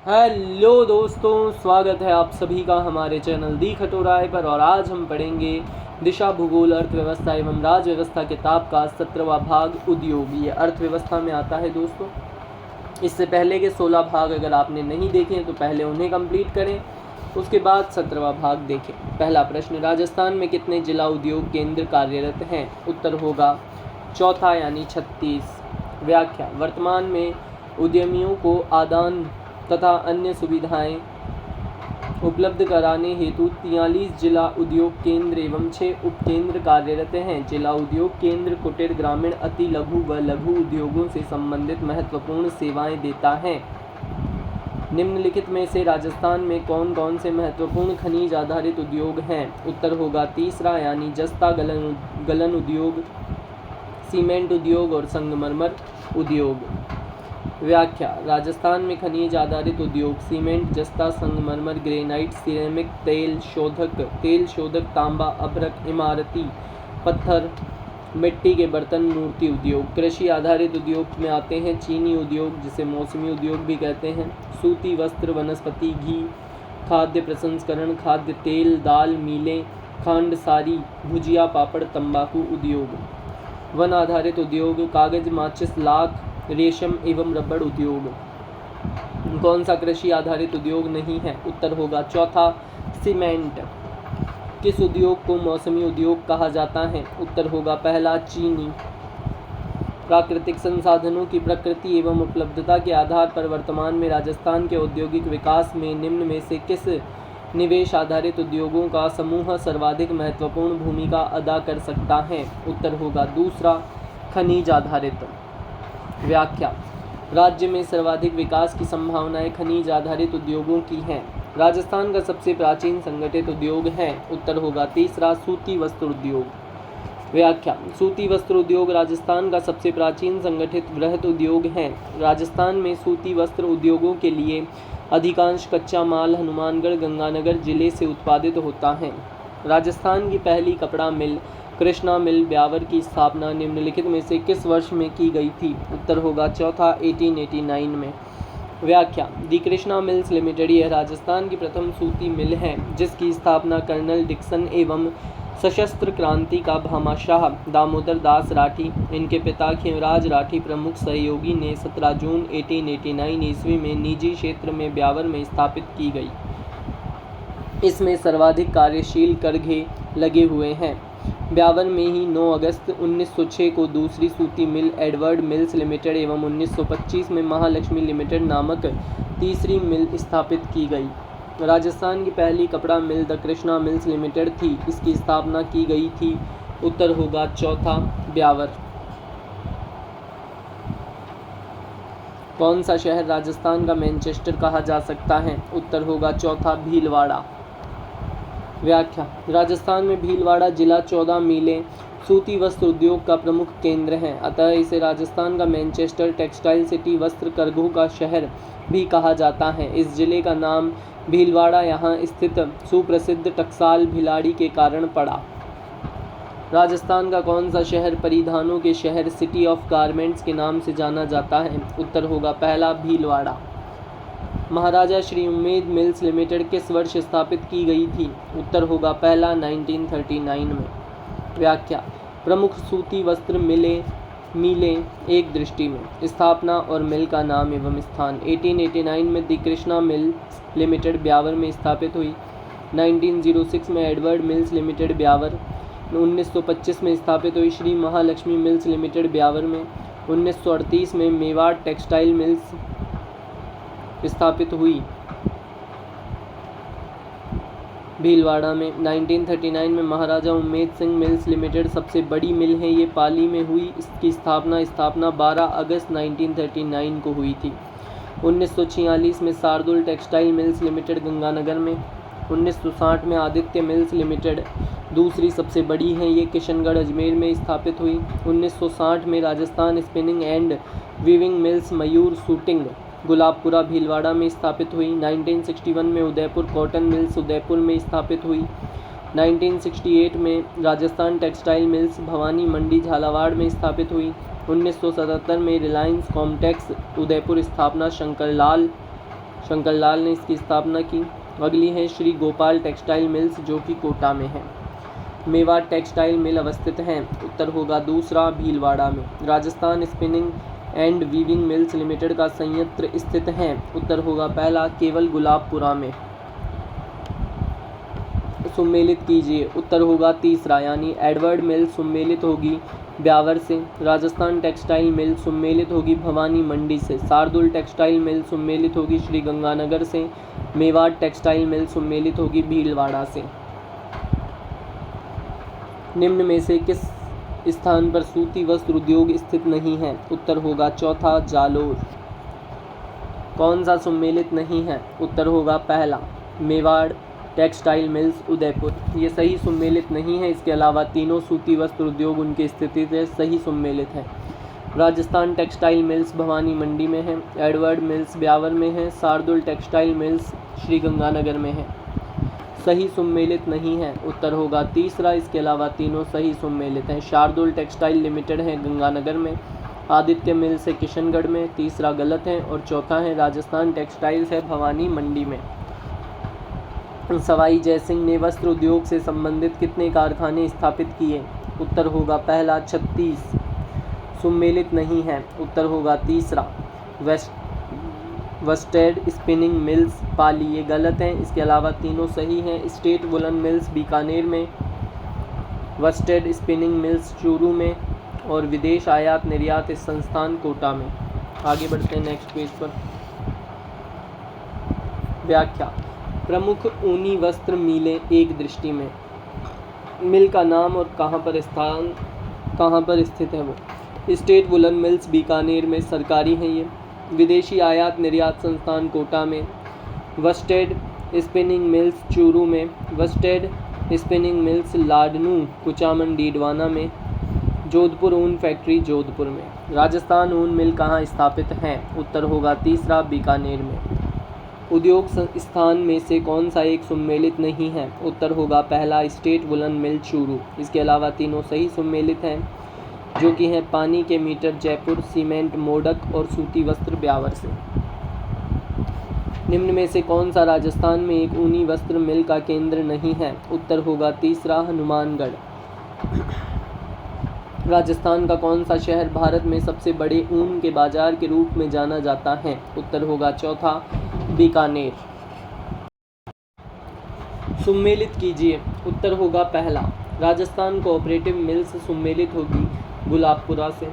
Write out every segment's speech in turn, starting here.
Hello दोस्तों, स्वागत है आप सभी का हमारे चैनल दी खटोराय पर। और आज हम पढ़ेंगे दिशा भूगोल अर्थव्यवस्था एवं राज्य व्यवस्था किताब का 17वां भाग उद्योग। ये अर्थव्यवस्था में आता है दोस्तों। इससे पहले के 16 भाग अगर आपने नहीं देखे तो पहले उन्हें कंप्लीट करें, उसके बाद 17वां भाग देखें। पहला प्रश्न, राजस्थान में कितने जिला उद्योग केंद्र कार्यरत हैं? उत्तर होगा चौथा यानी 36। व्याख्या, वर्तमान में उद्यमियों को आदान तथा अन्य सुविधाएं उपलब्ध कराने हेतु 43 जिला उद्योग केंद्र एवं 6 उपकेंद्र कार्यरत हैं। जिला उद्योग केंद्र कुटीर, ग्रामीण, अति लघु व लघु उद्योगों से संबंधित महत्वपूर्ण सेवाएं देता है। निम्नलिखित में से राजस्थान में कौन कौन से महत्वपूर्ण खनिज आधारित उद्योग हैं? उत्तर होगा तीसरा यानी जस्ता गलन उद्योग, सीमेंट उद्योग और संगमरमर उद्योग। व्याख्या, राजस्थान में खनिज आधारित उद्योग सीमेंट, जस्ता, संगमरमर, ग्रेनाइट, सिरेमिक, तेल शोधक, तांबा, अभ्रक, इमारती पत्थर, मिट्टी के बर्तन, मूर्ति उद्योग। कृषि आधारित उद्योग में आते हैं चीनी उद्योग, जिसे मौसमी उद्योग भी कहते हैं, सूती वस्त्र, वनस्पति घी, खाद्य प्रसंस्करण, खाद्य तेल, दाल मिलें, खांड सारी, भुजिया, पापड़, तंबाकू उद्योग। वन आधारित उद्योग कागज, माचिस, लाख, रेशम एवं रबड़ उद्योग। कौन सा कृषि आधारित उद्योग नहीं है? उत्तर होगा चौथा सीमेंट। किस उद्योग को मौसमी उद्योग कहा जाता है? उत्तर होगा पहला चीनी। प्राकृतिक संसाधनों की प्रकृति एवं उपलब्धता के आधार पर वर्तमान में राजस्थान के औद्योगिक विकास में निम्न में से किस निवेश आधारित उद्योगों का समूह सर्वाधिक महत्वपूर्ण भूमिका अदा कर सकता है? उत्तर होगा दूसरा खनिज आधारित। व्याख्या, राज्य में सर्वाधिक विकास की संभावनाएं खनिज आधारित उद्योगों की हैं। राजस्थान का सबसे प्राचीन संगठित उद्योग है। उत्तर होगा तीसरा सूती वस्त्र उद्योग। व्याख्या, सूती वस्त्र उद्योग राजस्थान का सबसे प्राचीन संगठित वृहत उद्योग है। राजस्थान में सूती वस्त्र उद्योगों के लिए अधिकांश कच्चा माल हनुमानगढ़, गंगानगर जिले से उत्पादित होता है। राजस्थान की पहली कपड़ा मिल कृष्णा मिल ब्यावर की स्थापना निम्नलिखित में से किस वर्ष में की गई थी? उत्तर होगा चौथा 1889 में। व्याख्या, दी कृष्णा मिल्स लिमिटेड यह राजस्थान की प्रथम सूती मिल है, जिसकी स्थापना कर्नल डिक्सन एवं सशस्त्र क्रांति का भामाशाह दामोदर दास राठी, इनके पिता खेमराज राठी प्रमुख सहयोगी ने 17 जून 1889 ईस्वी में निजी क्षेत्र में ब्यावर में स्थापित की गई। इसमें सर्वाधिक कार्यशील करघे लगे हुए हैं। ब्यावर में ही 9 अगस्त 1906 को दूसरी सूती मिल एडवर्ड मिल्स लिमिटेड एवं 1925 में महालक्ष्मी लिमिटेड नामक तीसरी मिल स्थापित की गई। राजस्थान की पहली कपड़ा मिल द कृष्णा मिल्स लिमिटेड थी। इसकी स्थापना की गई थी। उत्तर होगा चौथा ब्यावर। कौन सा शहर राजस्थान का मैनचेस्टर कहा जा सकता है? उत्तर होगा चौथा भीलवाड़ा। व्याख्या, राजस्थान में भीलवाड़ा जिला 14 मीलें सूती वस्त्र उद्योग का प्रमुख केंद्र है, अतः इसे राजस्थान का मैनचेस्टर, टेक्सटाइल सिटी, वस्त्र करघों का शहर भी कहा जाता है। इस जिले का नाम भीलवाड़ा यहाँ स्थित सुप्रसिद्ध टकसाल भिलाड़ी के कारण पड़ा। राजस्थान का कौन सा शहर परिधानों के शहर, सिटी ऑफ गारमेंट्स के नाम से जाना जाता है? उत्तर होगा पहला भीलवाड़ा। महाराजा श्री उम्मेद मिल्स लिमिटेड किस वर्ष स्थापित की गई थी? उत्तर होगा पहला 1939 में। व्याख्या, प्रमुख सूती वस्त्र मिलें एक दृष्टि में। स्थापना और मिल का नाम एवं स्थान। 1889 में दी कृष्णा मिल्स लिमिटेड ब्यावर में स्थापित हुई। 1906 में एडवर्ड मिल्स लिमिटेड ब्यावर। 1925 में स्थापित हुई श्री महालक्ष्मी मिल्स लिमिटेड ब्यावर में। 1938 में मेवाड़ टेक्सटाइल मिल्स स्थापित हुई भीलवाड़ा में। 1939 में महाराजा उम्मेद सिंह मिल्स लिमिटेड सबसे बड़ी मिल है, ये पाली में हुई। इसकी स्थापना 12 अगस्त 1939 को हुई थी। 1946 में Shardul textile mills limited Ganganagar में। 1960 में आदित्य मिल्स लिमिटेड दूसरी सबसे बड़ी है, ये किशनगढ़ अजमेर में स्थापित हुई। 1960 में Rajasthan spinning and weaving mills Mayur shooting Gulabpura Bhilwara में स्थापित हुई। 1961 में उदयपुर कॉटन मिल्स उदयपुर में स्थापित हुई। 1968 में राजस्थान टेक्सटाइल मिल्स भवानी मंडी झालावाड़ में स्थापित हुई। 1977 में रिलायंस कॉम्टेक्स उदयपुर स्थापना शंकरलाल शंकरलाल ने इसकी स्थापना की। अगली है श्री गोपाल टेक्सटाइल मिल्स जो कि कोटा में है। मेवाड़ टेक्सटाइल मिल अवस्थित हैं, उत्तर होगा दूसरा भीलवाड़ा में। Rajasthan spinning and weaving mills limited का संयंत्र स्थित है, उत्तर होगा पहला केवल गुलाबपुरा में। सुमेलित कीजिए, उत्तर होगा तीसरा यानी एडवर्ड मिल सुमेलित होगी ब्यावर से। राजस्थान टेक्सटाइल मिल सुमेलित होगी भवानी मंडी से। शार्दुल टेक्सटाइल मिल सुमेलित होगी श्री गंगानगर से। मेवाड़ टेक्सटाइल मिल सुमेलित होगी भीलवाड़ा से। निम्न में से किस स्थान पर सूती वस्त्र उद्योग स्थित नहीं है, उत्तर होगा चौथा जालोर। कौन सा सुमेलित नहीं है, उत्तर होगा पहला मेवाड़ टेक्सटाइल मिल्स उदयपुर, ये सही सुमेलित नहीं है। इसके अलावा तीनों सूती वस्त्र उद्योग उनकी स्थिति से सही सुमेलित है। राजस्थान टेक्सटाइल मिल्स भवानी मंडी में है। एडवर्ड मिल्स ब्यावर में है। शार्दुल टेक्सटाइल मिल्स श्री गंगानगर में है। सही सुमेलित नहीं है, उत्तर होगा तीसरा। इसके अलावा तीनों सही सुमेलित हैं। शार्दुल टेक्सटाइल लिमिटेड है गंगानगर में। आदित्य मिल्स है किशनगढ़ में। तीसरा गलत है और चौथा है राजस्थान टेक्सटाइल्स है भवानी मंडी में। सवाई जयसिंह ने वस्त्र उद्योग से संबंधित कितने कारखाने स्थापित किए, उत्तर होगा पहला 36। सुमेलित नहीं है, उत्तर होगा तीसरा वेस्टेड स्पिनिंग मिल्स पाली, ये गलत हैं। इसके अलावा तीनों सही हैं। स्टेट वुलन मिल्स बीकानेर में, वेस्टेड स्पिनिंग मिल्स चूरू में और विदेश आयात निर्यात संस्थान कोटा में। आगे बढ़ते हैं नेक्स्ट पेज पर। व्याख्या। प्रमुख ऊनी वस्त्र मिलें एक दृष्टि में। मिल का नाम और कहाँ पर स्थित है वो। स्टेट वुलन मिल्स बीकानेर में सरकारी हैं ये। विदेशी आयात निर्यात संस्थान कोटा में। वेस्टेड स्पिनिंग मिल्स चूरू में। Worsted spinning mills Ladnun Kuchaman Didwana में। जोधपुर ऊन फैक्ट्री जोधपुर में। राजस्थान ऊन मिल कहाँ स्थापित हैं, उत्तर होगा तीसरा बीकानेर में। उद्योग स्थान में से कौन सा एक सुमेलित नहीं है, उत्तर होगा पहला स्टेट वुलन मिल चूरू। इसके अलावा तीनों सही सुमेलित हैं जो कि हैं पानी के मीटर जयपुर, सीमेंट मोडक और सूती वस्त्र ब्यावर से। निम्न में से कौन सा राजस्थान में एक ऊनी वस्त्र मिल का केंद्र नहीं है, उत्तर होगा तीसरा हनुमानगढ़। राजस्थान का कौन सा शहर भारत में सबसे बड़े ऊन के बाजार के रूप में जाना जाता है, उत्तर होगा चौथा बीकानेर। सुमेलित कीजिए, उत्तर होगा पहला राजस्थान कोऑपरेटिव मिल्स सुमेलित होगी गुलाबपुरा से।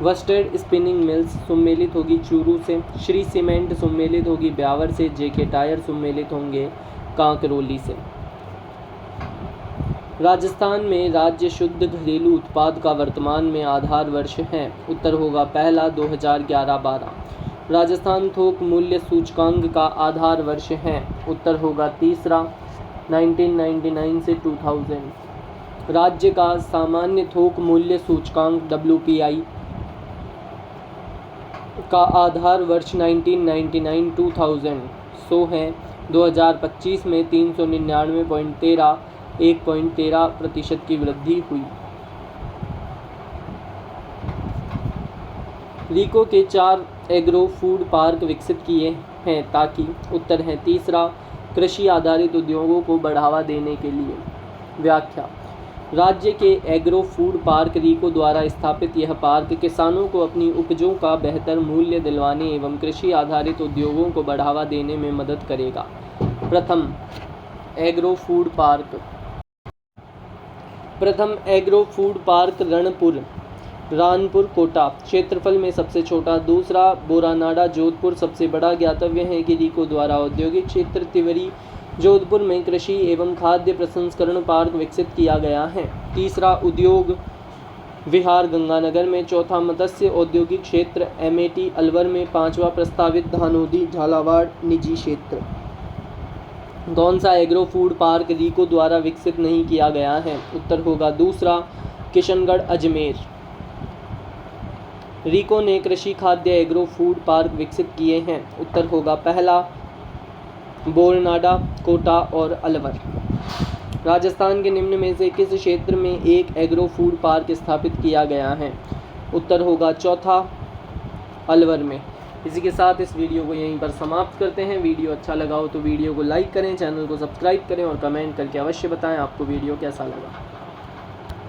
वेस्टेड स्पिनिंग मिल्स सुमेलित होगी चूरू से। श्री सीमेंट सुमेलित होगी ब्यावर से। जेके टायर सुमेलित होंगे कांकरोली से। राजस्थान में राज्य शुद्ध घरेलू उत्पाद का वर्तमान में आधार वर्ष है, उत्तर होगा पहला 2011-12। राजस्थान थोक मूल्य सूचकांक का आधार वर्ष है, उत्तर होगा तीसरा 1999 से 2000। राज्य का सामान्य थोक मूल्य सूचकांक WPI का आधार वर्ष 1999-2000 सो है। 2025 में 399.13 1.13% की वृद्धि हुई। रीको के 4 एग्रो फूड पार्क विकसित किए हैं ताकि, उत्तर है तीसरा कृषि आधारित उद्योगों को बढ़ावा देने के लिए। व्याख्या। राज्य के एग्रो फूड पार्क रीको द्वारा स्थापित यह पार्क किसानों को अपनी उपजों का बेहतर मूल्य दिलवाने एवं कृषि आधारित उद्योगों को बढ़ावा देने में मदद करेगा। प्रथम agro food park Ranpur Kota क्षेत्रफल में सबसे छोटा। दूसरा बोरानाडा जोधपुर सबसे बड़ा। ज्ञातव्य है कि रीको द्वारा औद्योगिक क्षेत्र तिवरी जोधपुर में कृषि एवं खाद्य प्रसंस्करण पार्क विकसित किया गया है। तीसरा उद्योग विहार गंगानगर में। चौथा मत्स्य औद्योगिक क्षेत्र MAT अलवर में। पांचवा प्रस्तावित धानोदी झालावाड़ निजी क्षेत्र। कौन सा एग्रो फूड पार्क रीको द्वारा विकसित नहीं किया गया है, उत्तर होगा दूसरा किशनगढ़ अजमेर। रीको ने कृषि खाद्य एग्रो फूड पार्क विकसित किए हैं, उत्तर होगा पहला बोरनाडा कोटा और अलवर। राजस्थान के निम्न में से किस क्षेत्र में एक एग्रो फूड पार्क स्थापित किया गया है, उत्तर होगा चौथा अलवर में। इसी के साथ इस वीडियो को यहीं पर समाप्त करते हैं। वीडियो अच्छा लगा हो तो वीडियो को लाइक करें, चैनल को सब्सक्राइब करें और कमेंट करके अवश्य बताएं आपको वीडियो कैसा लगा।